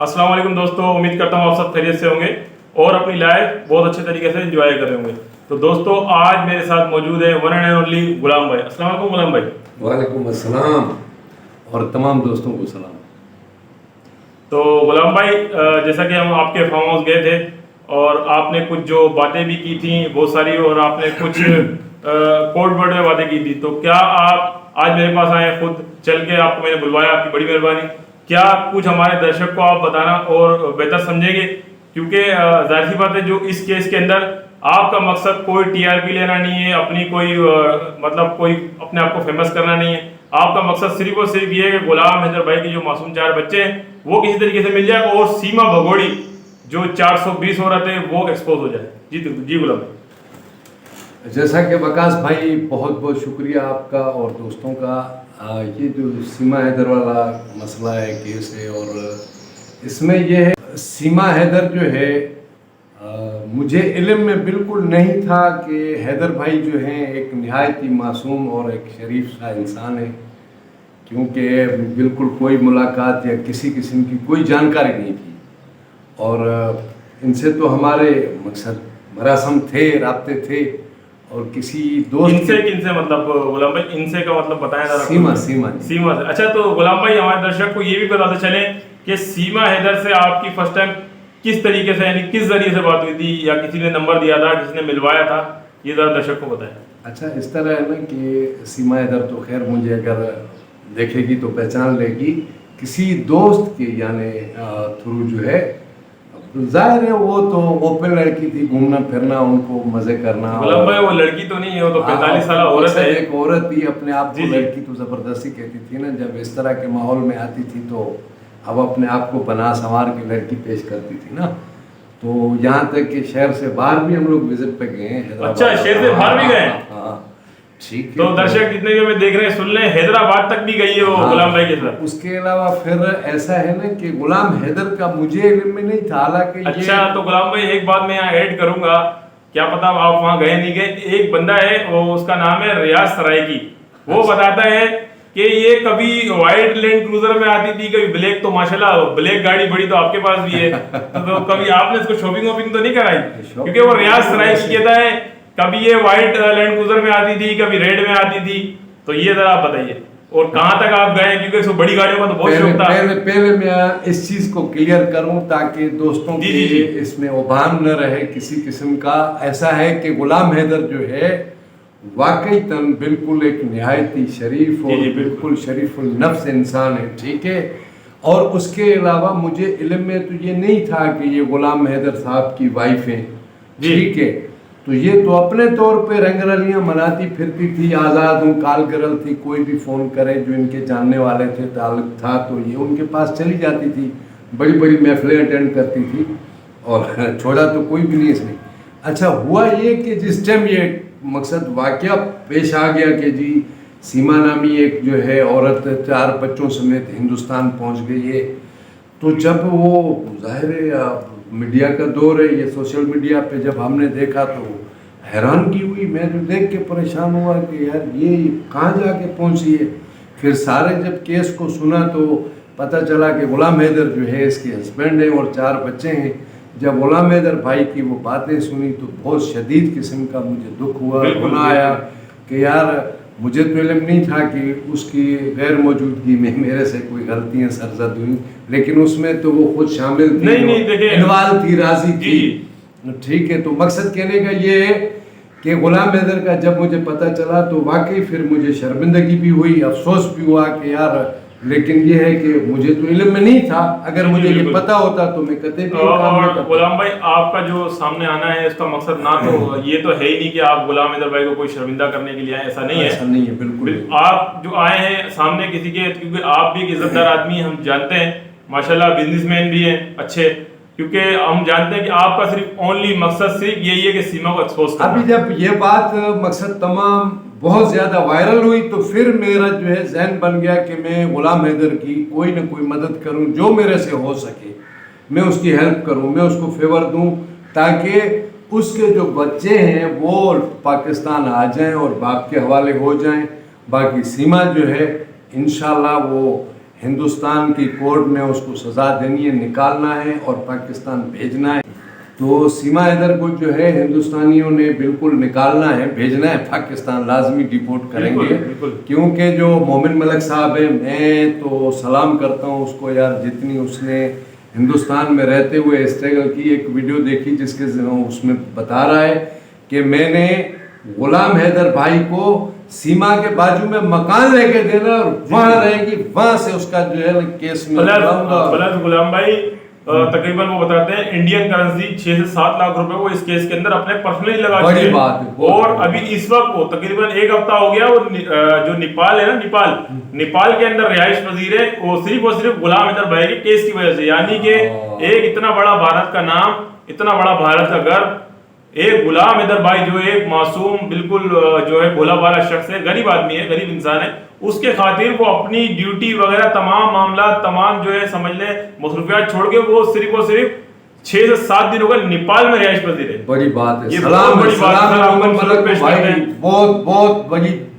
अस्सलाम वालेकुम दोस्तों, उम्मीद करता हूँ आप सब खैरियत से होंगे और अपनी लाइफ बहुत अच्छे तरीके से एंजॉय कर रहे होंगे। तो दोस्तों, आज मेरे साथ मौजूद है वन एंड ओनली गुलाम भाई। अस्सलाम वालेकुम गुलाम भाई। वालेकुम अस्सलाम और तमाम दोस्तों को सलाम। तो गुलाम भाई, जैसा कि हम आपके फार्म हाउस गए थे और आपने कुछ जो बातें भी की थी बहुत सारी, और आपने कुछ कोड वर्ड में बातें की थी, तो क्या आप आज मेरे पास आए खुद चल के? आपको मैंने बुलवाया, आपकी बड़ी मेहरबानी। क्या कुछ हमारे दर्शक को आप बताना और बेहतर समझेंगे? क्योंकि जाहिर सी बात है, जो इस केस के अंदर आपका मकसद कोई टीआरपी लेना नहीं है, अपनी कोई मतलब कोई अपने आप को फेमस करना नहीं है। आपका मकसद सिर्फ और सिर्फ ये है कि गुलाम हैदर भाई के जो मासूम 4 बच्चे हैं वो किसी तरीके से मिल जाए और सीमा भगोड़ी जो 420 औरत है वो एक्सपोज हो जाए। जी गुलाम भाई। जैसा कि वकास भाई, बहुत बहुत शुक्रिया आपका और दोस्तों का। ये जो सीमा हैदर वाला मसला है, केस है, और इसमें ये है सीमा हैदर जो है, मुझे इल्म में बिल्कुल नहीं था कि हैदर भाई जो हैं एक नहायत ही मासूम और एक शरीफ सा इंसान है, क्योंकि बिल्कुल कोई मुलाकात या किसी किस्म की कोई जानकारी नहीं थी। और इनसे तो हमारे मकसद मरासम थे, राब्ते थे, और किसी दोस्त इनसे किनसे मतलब गुलाम भाई, इनसे का मतलब बताया जरा। सीमा से। अच्छा, तो गुलाम भाई हमारे दर्शक को ये भी बताते चले कि सीमा हैदर से आपकी फर्स्ट टाइम किस तरीके से, यानी किस जरिए से बात हुई थी, या किसी ने नंबर दिया था, किसने मिलवाया था, ये जरा दर्शक को बताएं। अच्छा, इस तरह है ना कि सीमा हैदर तो खैर मुझे अगर देखेगी तो पहचान लेगी। किसी दोस्त के यानी थ्रू जो है, जाहिर है वो तो ओपन लड़की थी, घूमना फिरना, उनको मजे करना। गुलाम भाई वो लड़की तो नहीं है, वो तो 45 साल औरत है। एक औरत ही अपने आप को लड़की तो जबरदस्ती कहती थी ना, जब इस तरह के माहौल में आती थी तो अब अपने आप को बना संवार के लड़की पेश करती थी ना। तो यहाँ तक कि शहर से बाहर भी हम लोग विजिट पे गए हैं। अच्छा, शहर से बाहर भी गए? हाँ, ठीक है। तो दर्शक जितने भी हमें देख रहे हैं सुन ले, हैदराबाद तक भी गई है वो गुलाम भाई के साथ। उसके अलावा फिर ऐसा है ना कि गुलाम हैदर का मुझे इल्म में नहीं था, हालांकि अच्छा, तो गुलाम भाई एक बात मैं यहाँ ऐड करूंगा, क्या पता आप वहाँ गए नहीं गए। एक बंदा है, वो उसका नाम है रियाज सराइकी। वो बताता है कि ये कभी व्हाइट लैंड क्रूजर में आती थी, कभी ब्लैक। तो माशाल्लाह ब्लैक गाड़ी बड़ी तो आपके पास भी है, तो कभी आपने इसको शॉपिंग वॉपिंग तो नहीं कराई? क्योंकि वो रियाज सराइकी कहता है कभी ये व्हाइट लैंड क्रूजर में आती थी, कभी रेड में आती थी। तो ये जरा आप बताइए, और कहां तक आप गए? क्योंकि इसको बड़ी गाड़ियों का तो बहुत शौक था। पहले मैं इस चीज को क्लियर करूं ताकि दोस्तों के इसमें उबाम न रहे किसी किस्म का। ऐसा है कि गुलाम हैदर जो है वाकई तन बिल्कुल एक निहायत ही शरीफ और बिल्कुल शरीफुल नफ्स इंसान है, ठीक है। और उसके अलावा मुझे इल्म में तो ये नहीं था कि ये गुलाम हैदर साहब की वाइफ है, ठीक है। तो ये तो अपने तौर पे रंगरलियां मनाती फिरती थी, आज़ाद हूँ, काल करल थी, कोई भी फ़ोन करे जो इनके जानने वाले थे, ताल्लुक था, तो ये उनके पास चली जाती थी, बड़ी बड़ी महफिलें अटेंड करती थी, और छोड़ा तो कोई भी नहीं इसने। अच्छा, हुआ ये कि जिस टाइम ये मकसद वाक़या पेश आ गया कि जी सीमा नामी एक जो है औरत 4 बच्चों समेत हिंदुस्तान पहुँच गई है, तो जब वो जाहिर है मीडिया का दौर है, ये सोशल मीडिया पे जब हमने देखा तो हैरानगी हुई। मैं तो देख के परेशान हुआ कि यार ये कहाँ जाके पहुँची है। फिर सारे जब केस को सुना तो पता चला कि गुलाम हैदर जो है इसके हस्बैंड हैं और 4 बच्चे हैं। जब गुलाम हैदर भाई की वो बातें सुनी तो बहुत शदीद किस्म का मुझे दुख हुआ, गुनाह आया कि यार मुझे तो इल्म नहीं था कि उसकी गैर मौजूदगी में मेरे से कोई गलतियां सरजद हुई, लेकिन उसमें तो वो खुद शामिल थी, इन्वॉल्व थी, राजी थी, ठीक है। तो मकसद कहने का ये है कि गुलाम हैदर का जब मुझे पता चला तो वाकई फिर मुझे शर्मिंदगी भी हुई, अफसोस भी हुआ कि यार, लेकिन ये है कि मुझे तो इल्म में नहीं था। अगर मुझे ये पता होता तो मैं कतई भी काम नहीं करता। गुलाम भाई, आपका जो सामने आना है इसका मकसद ना तो ये तो है ही नहीं कि आप गुलाम हैदर भाई को कोई शर्मिंदा करने के लिए आए, ऐसा नहीं है। ऐसा नहीं है, बिल्कुल। आप जो आए हैं सामने किसी के, क्योंकि आप भी एक इज्जतदार आदमी हम जानते हैं, माशाल्लाह बिजनेसमैन भी हैं अच्छे, क्योंकि हम जानते हैं कि आपका सिर्फ ओनली मकसद सिर्फ यही है कि सीमा को एक्सपोज करना। अभी जब ये बात मकसद तमाम बहुत ज़्यादा वायरल हुई तो फिर मेरा जो है जहन बन गया कि मैं गुलाम हैदर की कोई ना कोई मदद करूं, जो मेरे से हो सके मैं उसकी हेल्प करूं, मैं उसको फेवर दूं, ताकि उसके जो बच्चे हैं वो पाकिस्तान आ जाएं और बाप के हवाले हो जाएं। बाकी सीमा जो है इंशाल्लाह वो हिंदुस्तान की कोर्ट में उसको सज़ा देनी है, निकालना है और पाकिस्तान भेजना है। तो सीमा हैदर को जो है हिंदुस्तानियों ने बिल्कुल निकालना है, भेजना है पाकिस्तान, लाजमी डिपोर्ट करेंगे। बिल्कुल। क्योंकि जो मोमिन मलिक साहब है, मैं तो सलाम करता हूँ उसको यार, जितनी उसने हिंदुस्तान में रहते हुए स्ट्रगल की। एक वीडियो देखी जिसके उसमें बता रहा है कि मैंने गुलाम हैदर भाई को सीमा के बाजू में मकान लेके देना और वहां रहेगी, वहां से उसका जो है केस में गुलाम भाई तकरीबन वो बताते हैं इंडियन करेंसी 6 से 7 लाख रुपए वो इस केस के अंदर अपने पर्सनली लगा चुके हैं। बात है, और अभी इस वक्त वो तकरीबन 1 हफ्ता हो गया, वो जो नेपाल है ना, नेपाल के अंदर रिहाइश पजीर है, वो सिर्फ और सिर्फ गुलाम हैदर भाई के केस की वजह से। यानी कि एक इतना बड़ा भारत का नाम, इतना बड़ा भारत का गर्व, एक गुलाम हैदर भाई जो एक मासूम बिल्कुल जो है भोला भाला शख्स है, गरीब आदमी है, गरीब इंसान है, उसके खातिर वो अपनी ड्यूटी वगैरह तमाम मामला, तमाम जो है समझ ले मसरूफियात छोड़ के वो सिर्फ और सिर्फ 6 से 7 दिनों का नेपाल में रिहाइश पजीर है। बड़ी बात है, ये सलाम बड़ी बात है, मोमिन मलिक भाई,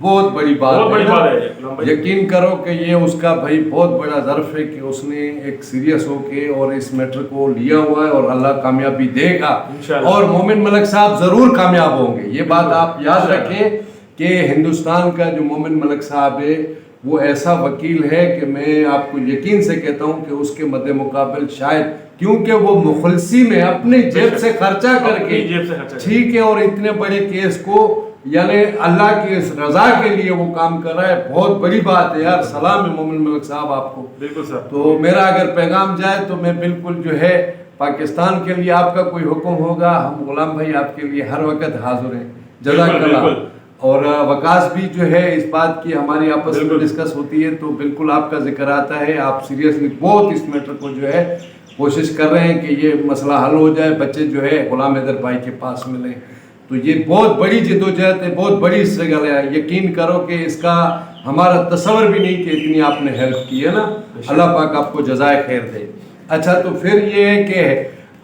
बहुत बड़ी बात है। यकीन करो कि ये उसका भाई बहुत बड़ा ज़र्फ है कि उसने एक सीरियस होके और इस मैटर को लिया हुआ है और अल्लाह कामयाबी देगा और मोमिन मलिक साहब जरूर कामयाब होंगे। ये बात आप याद रखें कि हिंदुस्तान का जो मोमिन मलिक साहब है वो ऐसा वकील है कि मैं आपको यकीन से कहता हूं कि उसके मद्दे मुकाबल शायद, क्योंकि वो मुखलसी में अपने जेब से खर्चा करके, ठीक है, और इतने बड़े केस को यानी अल्लाह की रजा के लिए वो काम कर रहा है। बहुत बड़ी बात है यार, सलाम है मोमिन मलिक साहब आपको। बिल्कुल सर। तो मेरा अगर पैगाम जाए तो मैं बिल्कुल जो है पाकिस्तान के लिए, आपका कोई हुक्म होगा, हम गुलाम भाई आपके लिए हर वक्त हाजिर हैं। जज़ाकल्लाह। और वकास भी जो है इस बात की हमारी आपस में डिस्कस होती है तो बिल्कुल आपका जिक्र आता है, आप सीरियसली बहुत इस मैटर को जो है कोशिश कर रहे हैं कि ये मसला हल हो जाए, बच्चे जो है गुलाम हैदर भाई के पास मिले। तो ये बहुत बड़ी जिद्दोजहद है, बहुत बड़ी स्ट्रगल है। यकीन करो कि इसका हमारा तस्वर भी नहीं कि इतनी आपने हेल्प की है ना। अल्लाह पाक आपको जज़ाए खैर दे। अच्छा, तो फिर ये है कि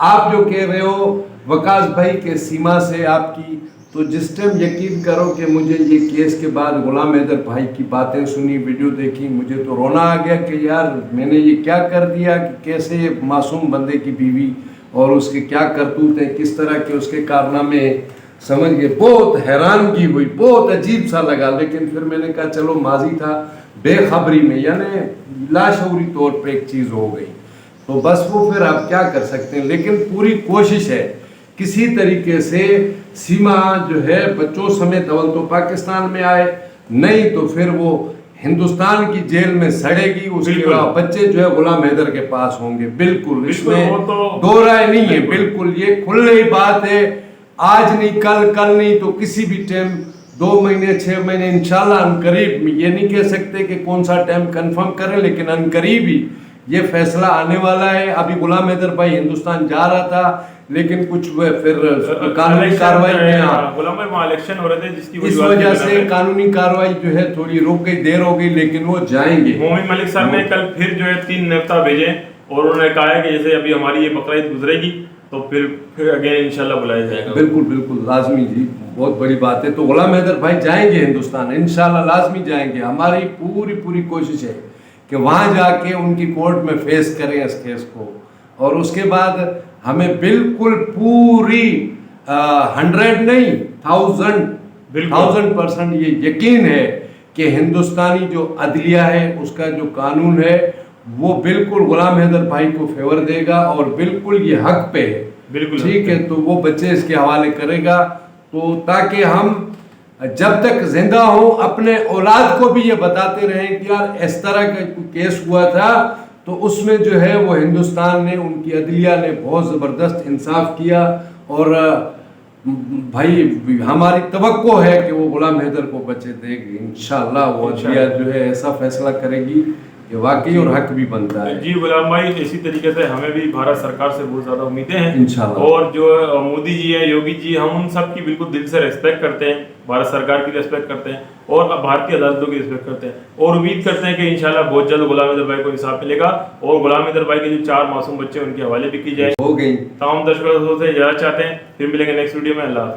आप जो कह रहे हो वकास भाई के सीमा से आपकी, तो जिस टाइम यकीन करो कि मुझे ये केस के बाद गुलाम हैदर भाई की बातें सुनी, वीडियो देखी, मुझे तो रोना आ गया कि यार मैंने ये क्या कर दिया, कि कैसे ये मासूम बंदे की बीवी और उसके क्या करतूत हैं, किस तरह के उसके कारनामे, समझ गए। बहुत हैरानगी हुई, बहुत अजीब सा लगा। लेकिन फिर मैंने कहा चलो माजी था, बेखबरी में यानी लाशऊरी तौर पे एक चीज़ हो गई, तो बस वो फिर आप क्या कर सकते हैं। लेकिन पूरी कोशिश है किसी तरीके से सीमा जो है बच्चों समेत अव्वल तो पाकिस्तान में आए, नहीं तो फिर वो हिंदुस्तान की जेल में सड़ेगी, उसके बाद बच्चे जो है गुलाम हैदर के पास होंगे। बिल्कुल इसमें दो राय नहीं है, बिल्कुल ये खुली बात है। आज नहीं कल, कल नहीं तो किसी भी टाइम, 2 महीने 6 महीने इंशाल्लाह अनकरीब, ये नहीं कह सकते कि कौन सा टाइम कंफर्म करें, लेकिन अनकरीब ही ये फैसला आने वाला है। अभी गुलाम हैदर भाई हिंदुस्तान जा रहा था, लेकिन कुछ फिर कानूनी कार्रवाई में गुलाम भाई इलेक्शन हो रहे थे, जिसकी इस वजह से कानूनी कार्रवाई जो है थोड़ी रुक गई, देर हो गई, लेकिन वो जाएंगे। मोमिन मलिक साहब ने कल फिर जो है 3 नेता भेजे और उन्होंने कहा है कि जैसे अभी हमारी ये बकरीद गुजरेगी तो फिर अगेन इंशाल्लाह बुलाया जाएगा। बिल्कुल बिल्कुल लाजमी जी, बहुत बड़ी बात है। तो गुलाम हैदर भाई जाएंगे हिंदुस्तान, इंशाल्लाह लाजमी जाएंगे। हमारी पूरी कोशिश है कि वहाँ जाके उनकी कोर्ट में फेस करें इस केस को, और उसके बाद हमें बिल्कुल पूरी 100 नहीं 1000% ये यकीन है कि हिंदुस्तानी जो अदलिया है, उसका जो कानून है, वो बिल्कुल गुलाम हैदर भाई को फेवर देगा और बिल्कुल ये हक पे है, बिल्कुल ठीक है। तो वो बच्चे इसके हवाले करेगा, तो ताकि हम जब तक जिंदा हो अपने औलाद को भी ये बताते रहें कि यार इस तरह का केस हुआ था, तो उसमें जो है वो हिंदुस्तान ने, उनकी अदलिया ने बहुत ज़बरदस्त इंसाफ किया। और भाई हमारी तवक्को है कि वो गुलाम हैदर को बच्चे देगी इंशाल्लाह। वो अदलिया जो है ऐसा फैसला करेगी ये वाकई और हक भी बनता है। जी गुलाम भाई, इसी तरीके से हमें भी भारत सरकार से बहुत ज़्यादा उम्मीदें हैं इंशाल्लाह। और जो मोदी जी है, योगी जी, हम उन सब की बिल्कुल दिल से रिस्पेक्ट करते हैं, भारत सरकार की रिस्पेक्ट करते हैं और भारतीय अदालतों की रिस्पेक्ट करते हैं और उम्मीद करते हैं कि इंशाल्लाह बहुत जल्द गुलाम हैदर भाई को इंसाफ मिलेगा और गुलाम हैदर भाई के जो 4 मासूम बच्चे उनके हवाले भी की जाए। हो गई। तमाम दर्शकों से इजाज़त चाहते हैं, फिर मिलेंगे नेक्स्ट वीडियो में। अल्लाह हाफिज़।